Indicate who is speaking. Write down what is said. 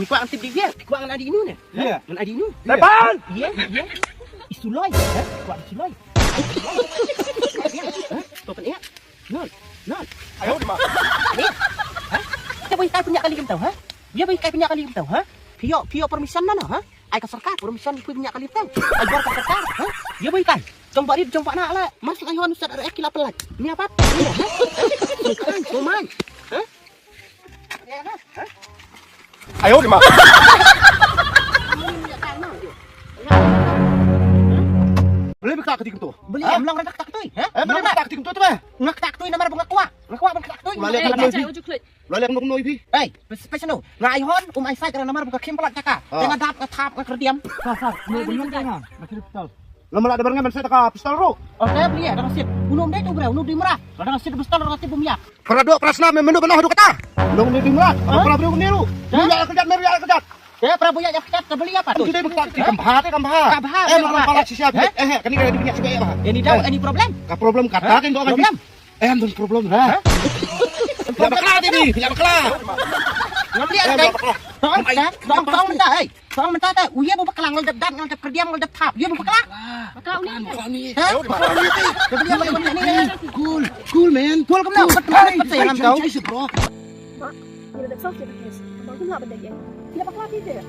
Speaker 1: kuat antip dia. Kuat dengan adik nu ni.
Speaker 2: Iya.
Speaker 1: Dengan adik nu.
Speaker 2: Depan.
Speaker 1: Iya, iya. Isuloi, kuat isuloi. Topan ya. Nol.
Speaker 2: Ayo di mana?
Speaker 1: Dia boleh kai punya kali kamu tahu, ha? Dia boleh kai punya kali kamu tahu, ha? Pio permission mana, ha? Ai ka sarkar permission punya kali tahu. Ai bar ka sarkar, ha? Dia boleh kai. Jompak nak lah. Masuk ayuan ustaz ada kila pelat. Ni apa? Ni, ha? Bukan, cuman. Ha? Ya, ha?
Speaker 2: Ayo di mana? Boleh buka ketik tu?
Speaker 1: Beli amlang nak tak tu, ha?
Speaker 2: Boleh buka ketik tu tu bah?
Speaker 1: Ngak tak tu nama bunga kuah. Ngak kuah bunga tak tu.
Speaker 2: Boleh
Speaker 3: Hey,
Speaker 2: kan
Speaker 3: Jack,
Speaker 2: noi?
Speaker 3: would you click?
Speaker 2: Boleh kan noi pi?
Speaker 1: Hey, special no. Ngak ayuan ai sai kerana nama bunga kim pelat cakap. Jangan dap ke tap ke kerdiam.
Speaker 3: Sar, mau belum kan? Masih pistol.
Speaker 2: Lama lah ada barengan saya tak pistol ro.
Speaker 1: Okey, beli ada rasid. Unum dia tu bro, unum di murah. Ada rasid besar, ada rasid bumia.
Speaker 2: Peradu prasna menu belah du kata. Long ni dimrat. Apa bro ni ru? Ya kerjat.
Speaker 1: Ya, Prabu ya cat beli apa tu?
Speaker 2: Tu dia buka kambah te kambah. Orang pala siap. Kan ni dia punya sebaik apa?
Speaker 1: Ini tahu any problem?
Speaker 2: Ka problem kata kan kau kan.
Speaker 1: Problem?
Speaker 2: Don't problem ha. Tidak bakal ini, tidak bakal.
Speaker 1: Ngam lihat kan? Tong mentah, hey. Tong mentah tak. Uya bu bakalang ngel dat ngel kerdiam ngel tap. Dia bu bakalang.
Speaker 3: Kau ni.
Speaker 2: Ayo di mana?
Speaker 1: Kerdiam ni.
Speaker 2: Cool man.
Speaker 1: Cool kamu nak? Betul saya ngam tahu.
Speaker 2: Bro.
Speaker 4: Mak, dia dah selesai kes. Abang tu nak benda dia. Tidak bakal habis dia.